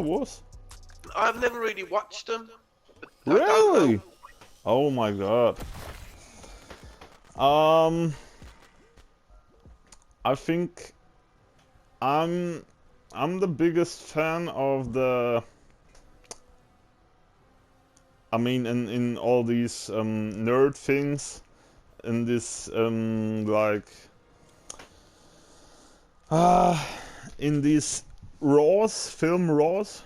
Wars? I've never really watched them. I don't Really? know. Oh my god. Um, I think I'm I'm the biggest fan of the. I mean, in all these nerd things, in this uh, in these raws, film raws.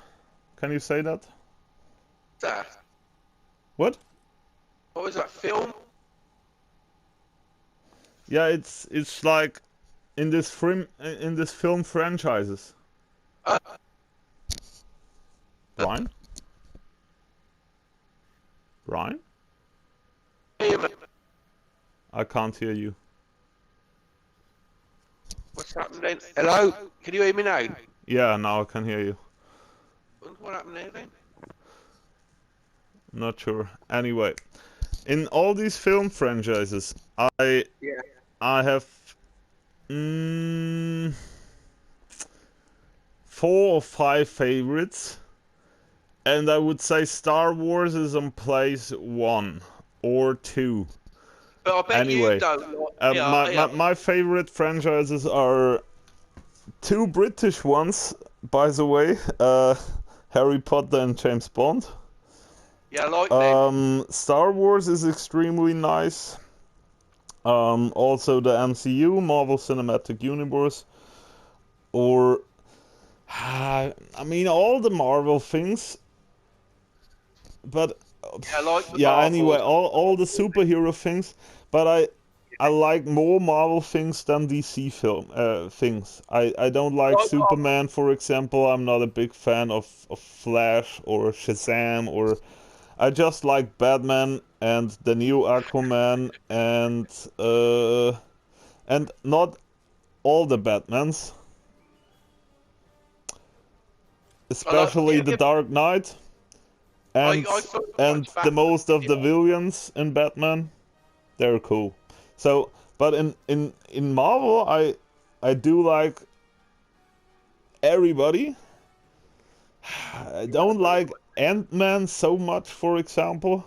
Can you say that? That. What? What was that film? Yeah, it's like in this film franchises. Uh, Brian? Brian? I can't hear you. What's happening? Hello? Can you hear me now? Yeah, now I can hear you. What happened there then? Not sure. Anyway, in all these film franchises, I Yeah. I have mm, 4 or 5 favorites, and I would say Star Wars is on place 1 or 2. But I bet you Anyway, don't. my favorite franchises are 2 British ones, by the way. Harry Potter and James Bond. Yeah, I like them. Star Wars is extremely nice. Also the MCU, Marvel Cinematic Universe, or I mean all the Marvel things. But Yeah, I like the yeah, anyway, Marvels. all the superhero things. But I like more Marvel things than DC things. I don't I like like Marvel. Superman, for example. I'm not a big fan of Flash or Shazam, or I just like Batman and the new Aquaman and not all the Batmans, I like. especially Yeah, the yeah. Dark Knight and I thought and watch the Batman. most of Yeah. the villains in Batman. They're cool. So, but in Marvel, I do like everybody. I don't like Ant-Man so much, for example.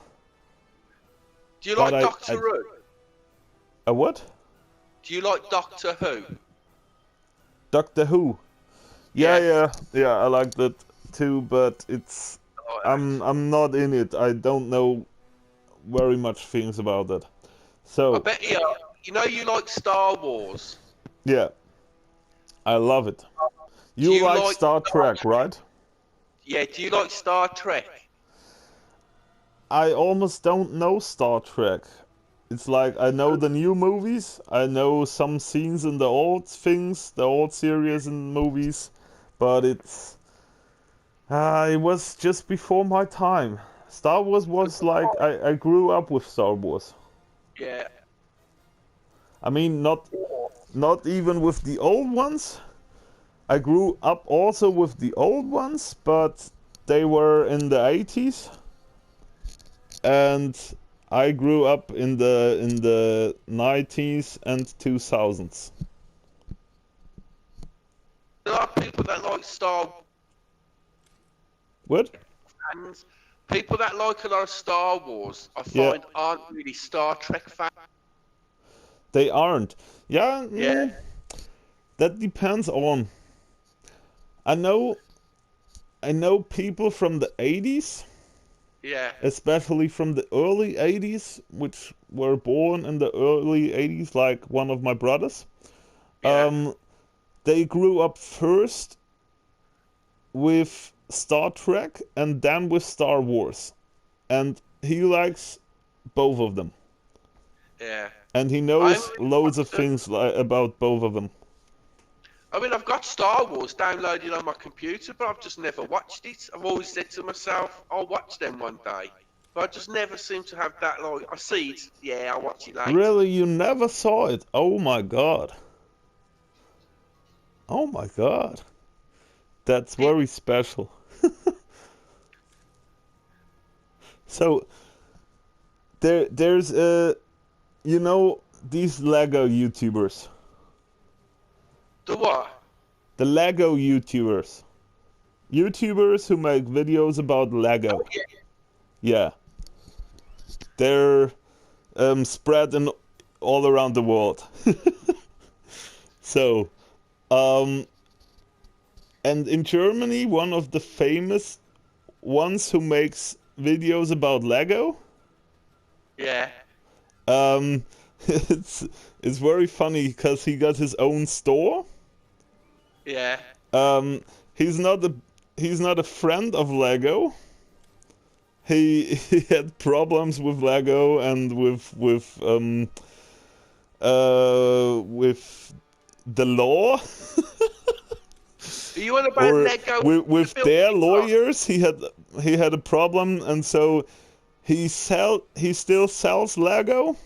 Do you But like Doctor Who? a what? Do you like Doctor Who? Doctor Who. Yeah, Yeah. yeah, yeah. I like that too, but it's I like that. I'm not in it. I don't know very much things about that. I So bet you. You know you like Star Wars. yeah, I love it. Do You you like like Star Star Trek, Trek? right? Yeah. Do you like Star Trek? I almost don't know Star Trek. It's like I know the new movies, I know some scenes in the old things, the old series and movies, but it was just before my time. Star Wars was like I grew up with Star Wars. Yeah. I mean, not even with the old ones. I grew up also with the old ones, but they were in the 80s, and I grew up in the 90s and 2000s. There are people that like Star What? fans. People that like a lot of Star Wars, I Yeah, find, aren't really Star Trek fans. they aren't. Yeah, Yeah. that depends on. I know I know people from the 80s, Yeah. especially from the early 80s, which were born in the early 80s, like one of my brothers. Yeah. They grew up first with Star Trek and then with Star Wars. And he likes both of them. Yeah. And he I knows only loads of watched them. things about both of them. I mean, I've got Star Wars downloaded on my computer, but I've just never watched it. I've always said to myself, I'll watch them one day. But I just never seem to have that, like, I see it, yeah, I'll watch it later. Really, you never saw it? Oh my god. Oh my god. That's It, very special. So there's you know these Lego YouTubers. the what? The Lego YouTubers. YouTubers who make videos about Lego. Oh, yeah. Yeah. They're spread in all around the world. So, and in Germany, one of the famous ones who makes videos about Lego, Yeah. um, it's it's very funny because he got his own store. Yeah. Um, he's not a friend of Lego. He had problems with Lego and with the law. Are you on about Or Lego? with The their building lawyers, he had a problem, and so he still sells Lego,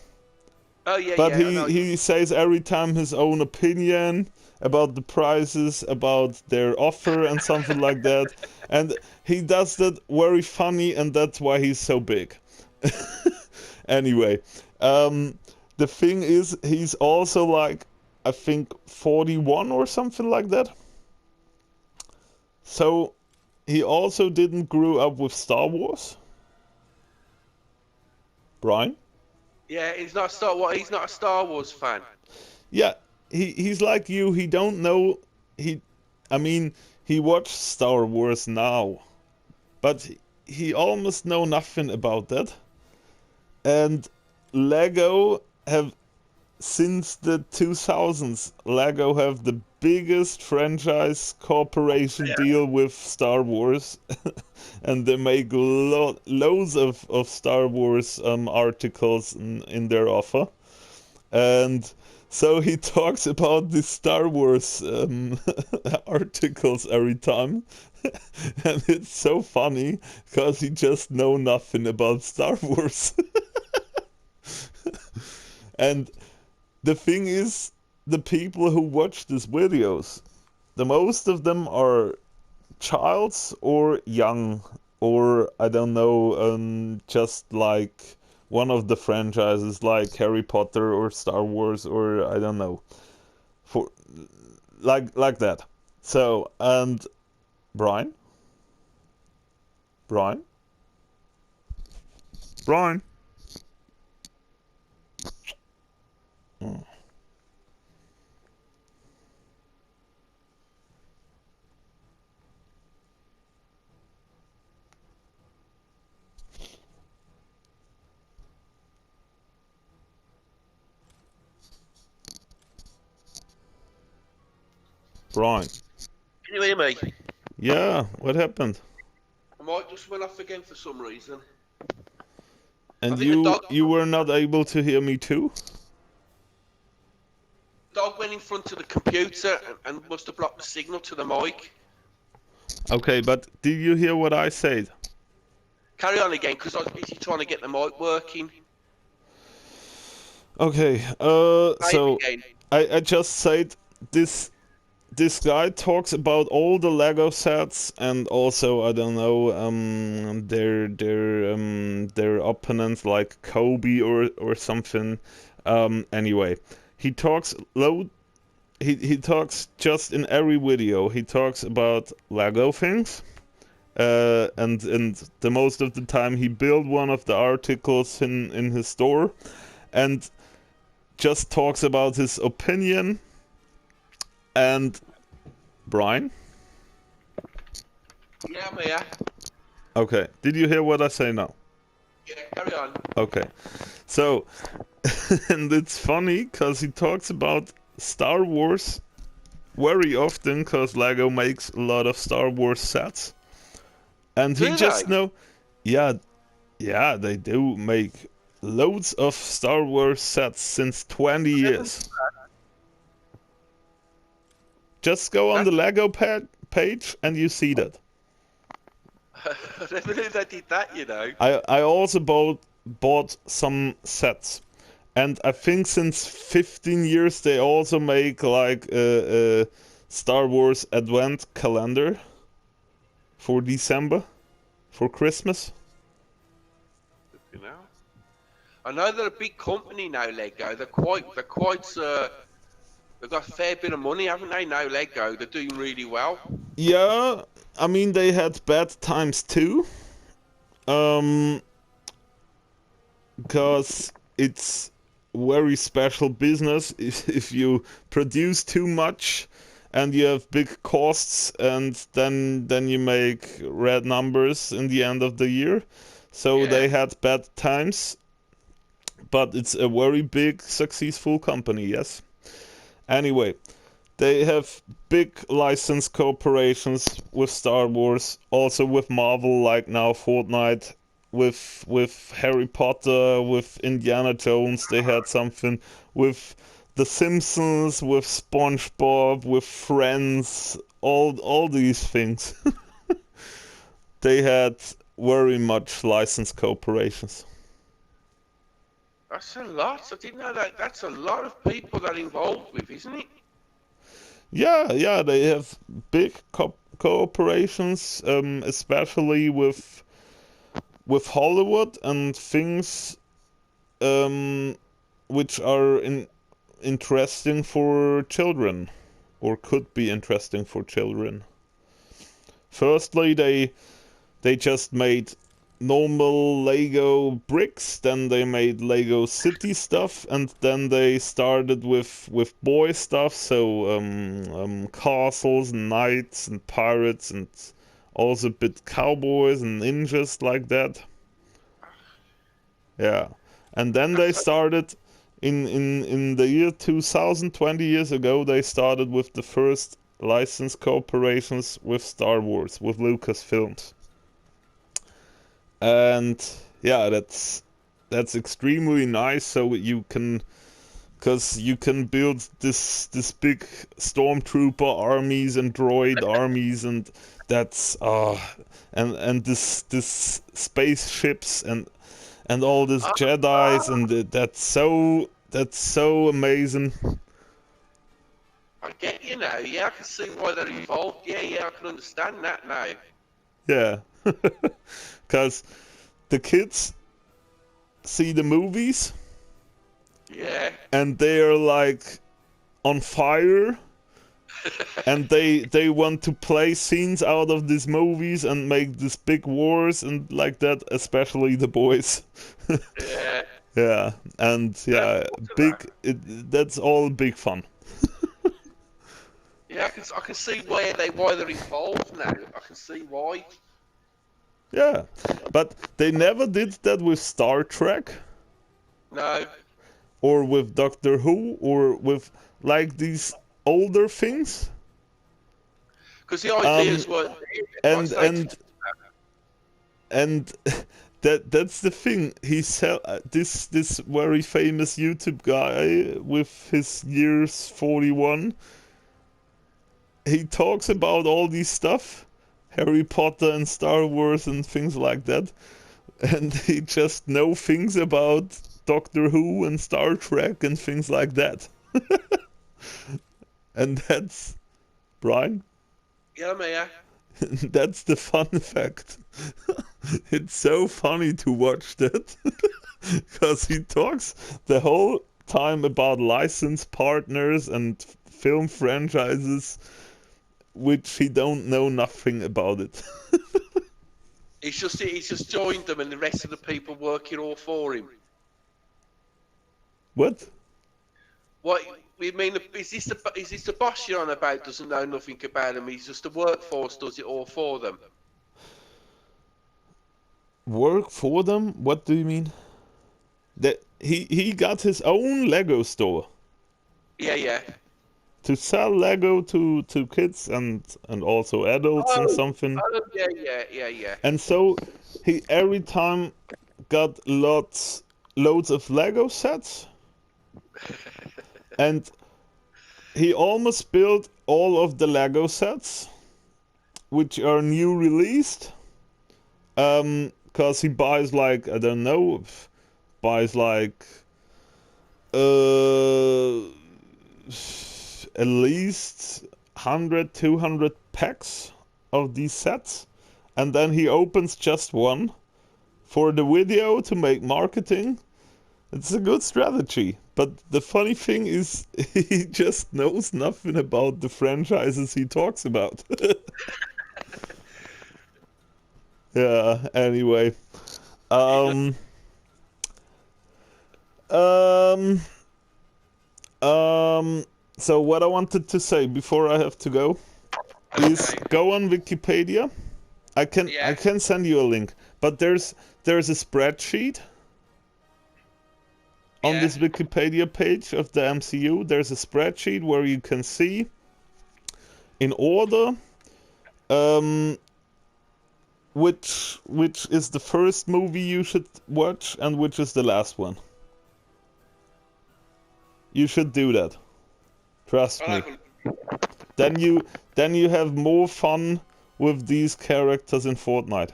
Oh yeah, but yeah. I know. he says every time his own opinion about the prices, about their offer, and something like that, and he does that very funny, and that's why he's so big. Anyway, the thing is, he's also like, I think 41 or something like that. So he also didn't grow up with Star Wars. Brian? Yeah, he's not He's not a Star Wars fan. Yeah, he's like you. He don't know. I mean, he watched Star Wars now, but he almost know nothing about that. And Lego have since the 2000s, Lego have the biggest franchise cooperation deal with Star Wars, and they make loads of Star Wars articles in their offer. And so he talks about the Star Wars articles every time. And it's so funny because he just know nothing about Star Wars. And the thing is, the people who watch these videos, the most of them are childs or young, or I don't know, just like one of the franchises like Harry Potter or Star Wars, or I don't know, for like that. So, and Brian? Brian? Brian? Oh. Brian? Can you hear me? Yeah, what happened? I might just went off again for some reason. I And think the you were not able to hear me too? dog went in front of the computer and must have blocked the signal to the mic. Okay, but did you hear what I said? Carry on again, because I was busy trying to get the mic working. Okay, so Again. I just said this guy talks about all the Lego sets, and also I don't know their opponents like Kobe or something. Anyway, he talks load. He talks just in every video. He talks about Lego things. And the most of the time he built one of the articles in his store, and just talks about his opinion. And Brian? Yeah, I'm here. Okay. Did you hear what I say now? Yeah, carry on. Okay. So, and it's funny because he talks about Star Wars very often because Lego makes a lot of Star Wars sets. And he just know, yeah, they do make loads of Star Wars sets since 20 years. Just go on the Lego page and you see that. I never knew they did that, you know. I also bought some sets. And I think since 15 years they also make like a Star Wars Advent calendar for December, for Christmas. You know, I know they're a big company now, Lego. They're quite They've got a fair bit of money, haven't they? Now Lego, they're doing really well. Yeah, I mean they had bad times too. Um, because it's very special business if you produce too much and you have big costs and then you make red numbers in the end of the year. So Yeah. they had bad times, but it's a very big successful company, yes. Anyway, they have big license cooperations with Star Wars, also with Marvel, like now Fortnite, with Harry Potter, with Indiana Jones. They had something with The Simpsons, with SpongeBob, with Friends, all these things. They had very much license cooperations. That's a lot. I didn't know that. That's a lot of people that are involved with, isn't it? Yeah, they have big cooperations, especially with Hollywood and things which are interesting for children, or could be interesting for children. Firstly, they just made normal Lego bricks, then they made Lego city stuff, and then they started with boy stuff, so castles and knights and pirates and also a bit cowboys and ninjas like that. Yeah. And then they That's started in the year 2000, 20 years ago, they started with the first license cooperations with Star Wars, with Lucasfilms. And yeah, that's extremely nice. So you can, because you can build this big stormtrooper armies and droid armies, and that's and this spaceships and all these Jedi's, and that's so amazing. I get you now. Yeah, I can see why they're involved. Yeah, I can understand that now. Yeah, because the kids see the movies Yeah. and they are like on fire, and they want to play scenes out of these movies and make these big wars and like that, especially the boys. Yeah. Yeah, and yeah, that's all big fun. Yeah, I can see why they're involved now. I can see why. Yeah, but they never did that with Star Trek No, or with Doctor Who or with like these older things. because the ideas weren't there. And and that's the thing. He said this very famous YouTube guy with his years 41. He talks about all these stuff, Harry Potter and Star Wars and things like that, and he just know things about Doctor Who and Star Trek and things like that. And that's Brian. Yeah, man. That's the fun fact. It's so funny to watch that because he talks the whole time about license partners and film franchises, which he don't know nothing about it. He's just joined them, and the rest of the people working all for him. What? What we mean? Is this the boss you're on about? Doesn't know nothing about him. He's just the workforce does it all for them. Work for them? What do you mean? That he got his own Lego store Yeah. to sell Lego to kids and also adults and something. Yeah. And so he every time got loads of Lego sets, and he almost built all of the Lego sets, which are new released. Cause he buys like, I don't know, buys like at least 100, 200 packs of these sets, and then he opens just one for the video to make marketing. It's a good strategy. But the funny thing is, he just knows nothing about the franchises he talks about. Yeah, anyway. Um, um, so what I wanted to say before I have to go is Okay. go on Wikipedia. I Yeah. can send you a link, but there's a spreadsheet on Yeah. this Wikipedia page of the MCU. There's a spreadsheet where you can see in order which is the first movie you should watch and which is the last one. You should do that. Trust I'll me. have a Then you have more fun with these characters in Fortnite.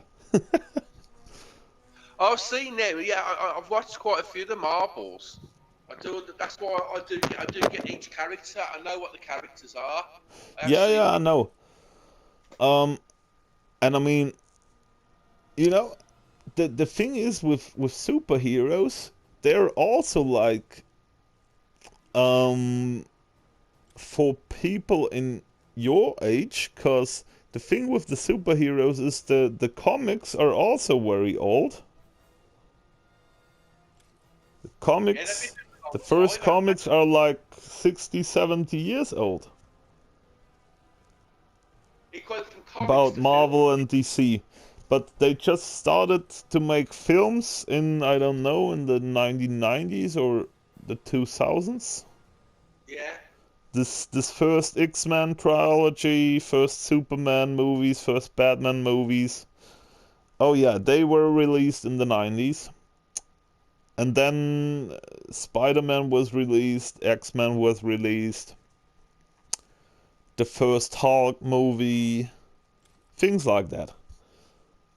I've seen them. Yeah, I've watched quite a few of the Marvels. I do. That's why I do get each character. I know what the characters are. I have seen. Yeah, I know. And I mean, you know, the thing is with superheroes, they're also like for people in your age, cause the thing with the superheroes is the comics are also very old. The Yeah, comics, the first comics are like 60, 70 years old. It goes from comics About to Marvel film. and DC. But they just started to make films in, I don't know, in the 1990s or the 2000s. Yeah. This first X-Men trilogy, first Superman movies, first Batman movies. Oh yeah, they were released in the 90s. And then Spider-Man was released, X-Men was released, the first Hulk movie, things like that.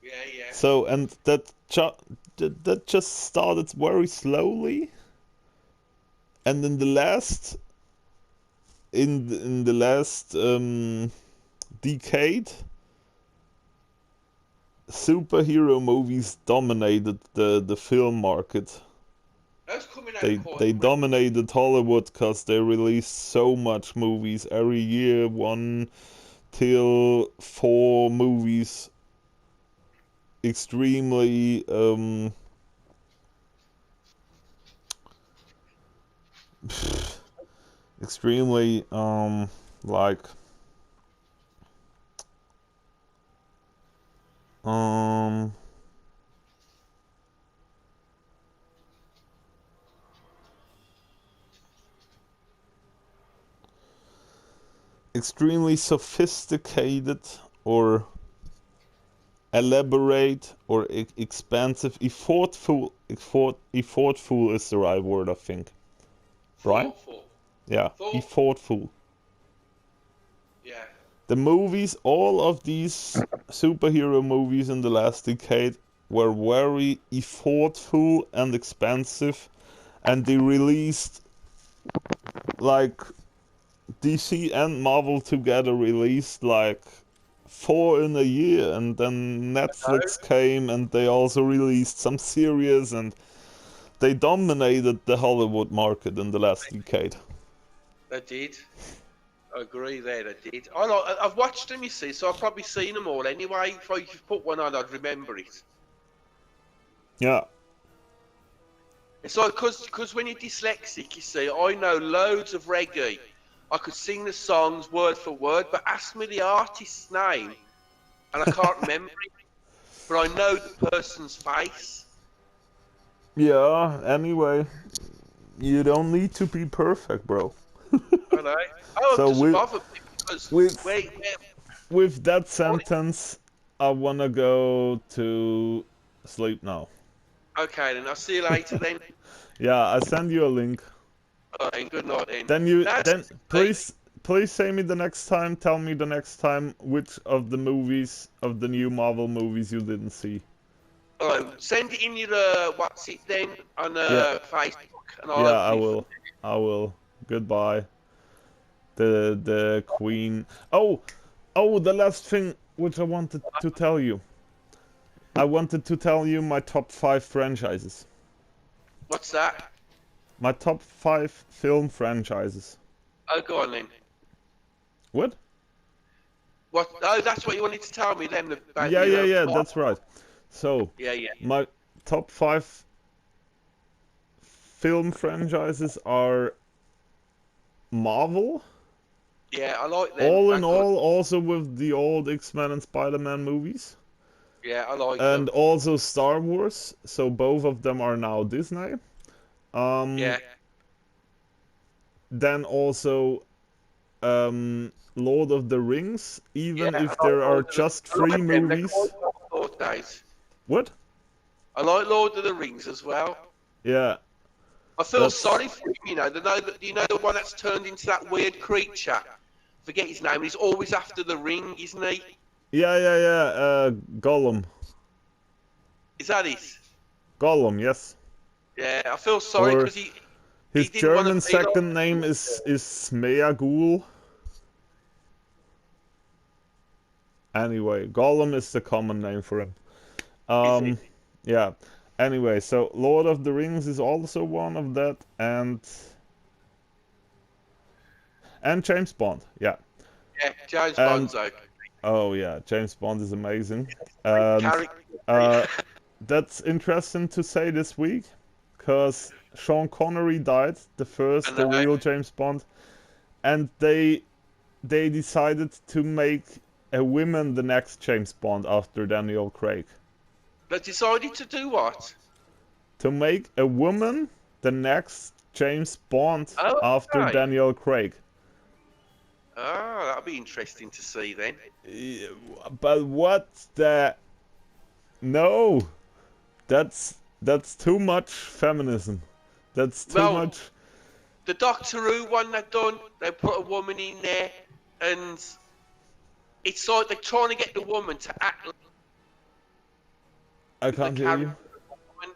Yeah. Yeah. So, and that just started very slowly, and in the last decade, superhero movies dominated the film market. Those coming out They quite they quick. dominated Hollywood because they released so much movies every year, 1 till 4 movies. Extremely extremely like um extremely sophisticated or elaborate or expansive, effortful is the right word, I think. Right? Four. Yeah, Four. effortful. Yeah. The movies, all of these superhero movies in the last decade were very effortful and expensive, and they released like DC and Marvel together released like 4 in a year, and then No, Netflix came and they also released some series, and they dominated the Hollywood market in the last decade. they did. I agree there, they did. I've watched them, you see, so I've probably seen them all anyway. If I could put one on, I'd remember it. Yeah, It's like, because when you're dyslexic, you see, I know loads of reggae. I could sing the songs word for word, but ask me the artist's name, and I can't remember it. But I know the person's face. yeah, anyway, you don't need to be perfect, bro. I know. Oh, So it doesn't bother me because with where with that sentence, I wanna go to sleep now. okay, then I'll see you later then. Yeah, I send you a link. All right, good night then. That's Then please say me the next time. Tell me the next time which of the movies of the new Marvel movies you didn't see. all right, send it in your what's it then on Yeah, Facebook, and I'll yeah, open it. I will. Goodbye. The Queen. Oh, the last thing which I wanted to tell you. I wanted to tell you my top 5 franchises. What's that? My top 5 film franchises. Oh, go on then. What? What? Oh, that's what you wanted to tell me then about Yeah, yeah, your. yeah, that's right. So, Yeah, yeah. my top 5 film franchises are Marvel. Yeah, I like them. All They're in good. all, also with the old X-Men and Spider-Man movies. Yeah, I like And them. also Star Wars. So both of them are now Disney. Yeah. Then also Lord of the Rings, Yeah, even I if like there are Lord of the. just I 3 like them. They're quite movies. well thought out. What? I like Lord of the Rings as well. Yeah, I feel that's sorry for him, you know. You know the one that's turned into that weird creature. Forget his name. He's always after the ring, isn't he? yeah. Gollum. Is that it? Gollum, yes. Yeah, I feel sorry Or because he his didn't want German to be second like. name is Smeagol. Anyway, Gollum is the common name for him. Is it? Yeah. Anyway, so Lord of the Rings is also one of that, and James Bond. Yeah. Yeah, James And Bond's okay. oh yeah, James Bond is amazing. And Character. uh, that's interesting to say this week, because Sean Connery died, I the know. real James Bond, and they decided to make a woman the next James Bond after Daniel Craig. But decided to do what? To make a woman the next James Bond Oh, after okay. Daniel Craig. Oh, that'll be interesting to see then. Yeah, but what the? No, that's too much feminism. That's too Well, much. the Doctor Who one they've done, they put a woman in there, and it's like they're trying to get the woman to act I like the can't hear character you. of the woman.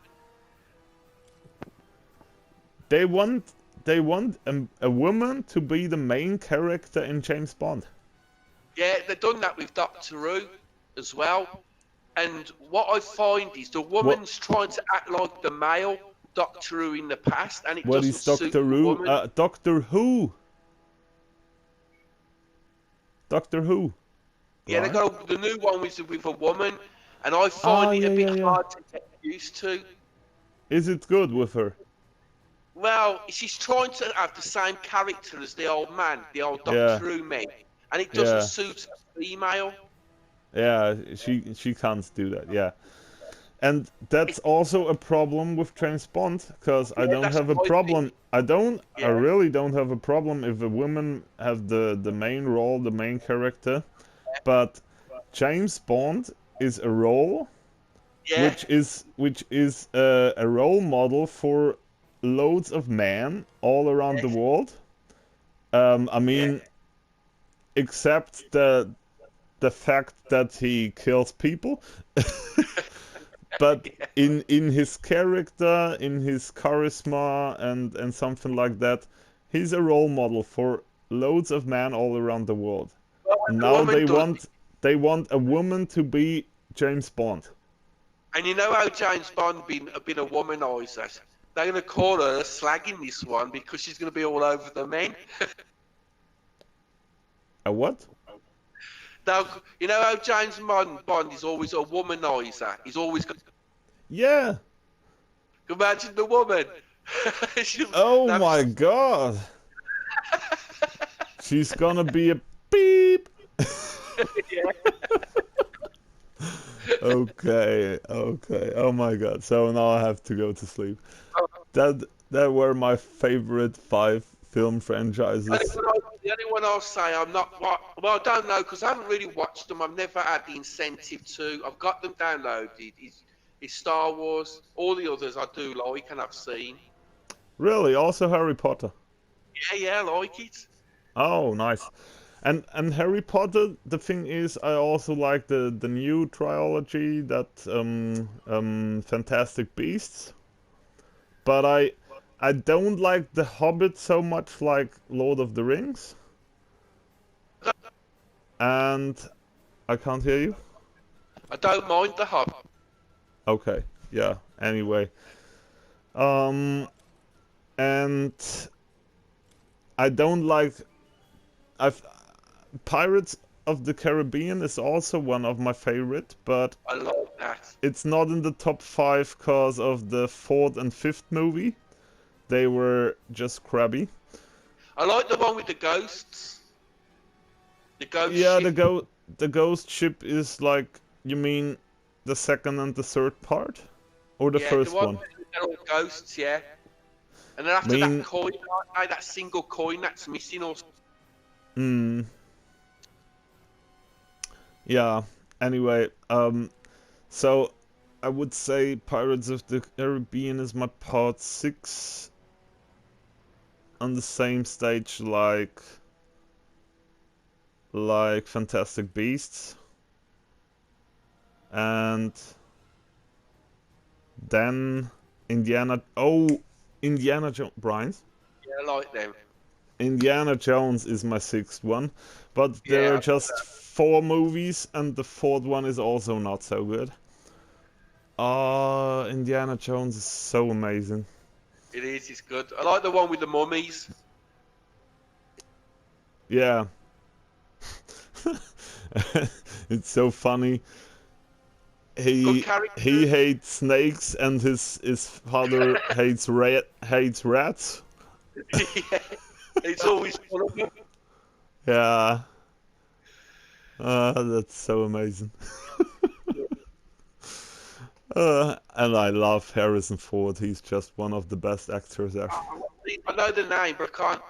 They want a woman to be the main character in James Bond. Yeah, they've done that with Doctor Who as well. And what I find is the What woman's trying to act like the male Doctor Who in the past, and it what doesn't is suit Doctor the Who? woman. Doctor Who. Doctor Who. Yeah, they Right? got the new one with a woman, and I Ah, find it a yeah, bit yeah, yeah. hard to get used to. Is it good with her? Well, she's trying to have the same character as the old man, the old Yeah, Doctor Who man, and it doesn't yeah, suit a female. yeah. She can't do that. Yeah, and that's It, also a problem with James Bond, because I yeah, don't that's have a what I think. problem. I Yeah, really don't have a problem if a woman have the main role, the main character. But James Bond is a role yeah, which is a role model for loads of men all around the world. I yeah, mean, except the fact that he kills people. But yeah. in his character, in his charisma and something like that, he's a role model for loads of men all around the world. Well, And the now woman does it. they want a woman to be James Bond. And you know how James Bond been a womanizer? They're gonna call her a slag in this one because she's gonna be all over the men. A what? Now, you know how Bond is always a womanizer. He's always got. Yeah. Imagine the woman. She'll Oh have. my god. She's gonna be a beep. Yeah. Okay, okay. Oh my god. So now I have to go to sleep. That were my favorite 5 film franchises. The only one I'll say I'm not. Well, I don't know because I haven't really watched them. I've never had the incentive to. I've got them downloaded. Is Star Wars. All the others I do like and I've seen. Really, also Harry Potter. Yeah, I like it. Oh, nice. And Harry Potter, the thing is, I also like the new trilogy, that Fantastic Beasts. But I don't like The Hobbit so much like Lord of the Rings. And I can't hear you. I don't mind the Hobbit. Okay, yeah. Anyway, um, and I don't like. I've Pirates of the Caribbean is also one of my favorite, but I like that. it's not in the top 5 because of the 4th and 5th movie. They were just crabby. I like the one with the ghosts. The ghost Yeah, ship. the ghost ship is like, you mean the 2nd and the 3rd part? Or the Yeah, first the one one? with they're all ghosts, yeah. And then after Mean, that coin, that single coin that's missing or hmm, yeah, anyway, so I would say Pirates of the Caribbean is my part 6 on the same stage like Fantastic Beasts. And then Indiana Jones, Brian. yeah, I like them. Indiana Jones is my 6th one, but there Yeah, are just 4 movies and the 4th one is also not so good. Indiana Jones is so amazing. it is. It's good. I like the one with the mummies. Yeah. It's so funny. Good He character. hates snakes and his father hates rats. Yeah, it's always one of them. Yeah. That's so amazing. And I love Harrison Ford. He's just one of the best actors ever. I know the name, but I can't.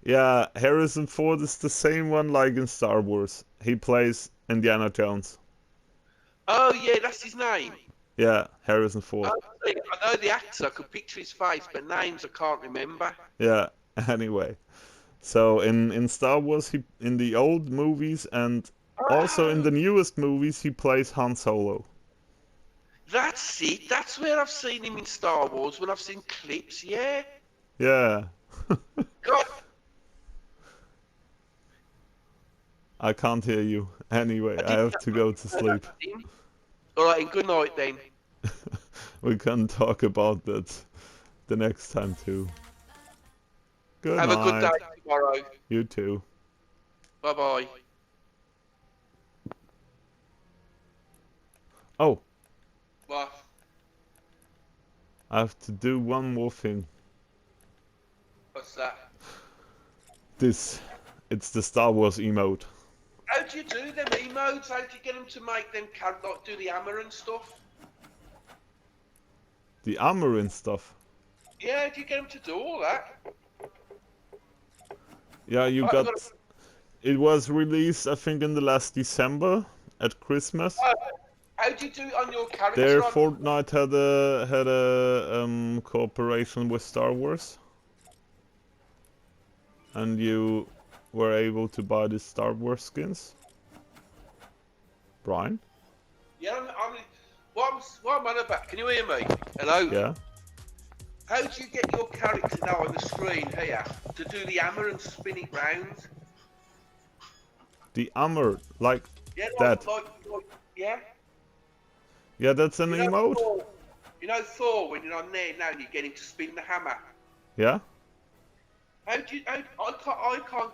Yeah, Harrison Ford is the same one like in Star Wars. He plays Indiana Jones. Oh yeah, that's his name. Yeah, Harrison Ford. I know the actor. I could picture his face, but names I can't remember. Yeah, anyway. So in Star Wars, he in the old movies and also in Oh, the newest movies, he plays Han Solo. that's it. That's where I've seen him in Star Wars when I've seen clips. Yeah. Yeah. God. I can't hear you. Anyway, I have to go to sleep. All right, and good night then. We can talk about that the next time too. Good Have night. a good day tomorrow. You too. Bye bye. Oh, What? I have to do one more thing. What's that? It's the Star Wars emote. How do you do them emotes? How do you get them to make them like do the hammer and stuff? The armor and stuff. Yeah, how do you get them to do all that? Yeah, you Right, got. It was released, I think, in the last December at Christmas. how do you do it on your character? There, Fortnite had a cooperation with Star Wars, and you were able to buy the Star Wars skins. Brian? Yeah, what am I on about? Can you hear me? Hello? Yeah. How do you get your character now on the screen here to do the hammer and spin it round? The armor, like Yeah, that. Yeah? Yeah, that's an You know emote. Thor, you know Thor, when you're on there now and you get him to spin the hammer. Yeah. I can't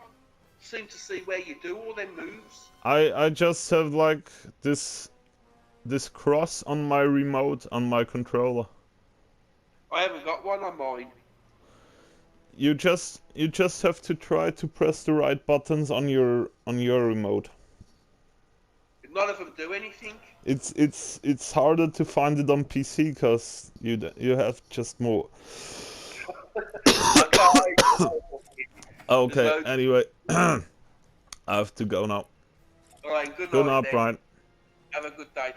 seem to see where you do all them moves. I just have like this cross on my remote on my controller. I haven't got one on mine. You just have to try to press the right buttons on your remote. None of them do anything. It's harder to find it on PC because you have just more. I can't. Okay. There's no- Anyway, I have to go now. All right, good Good night night, then. Brian. Have a good day.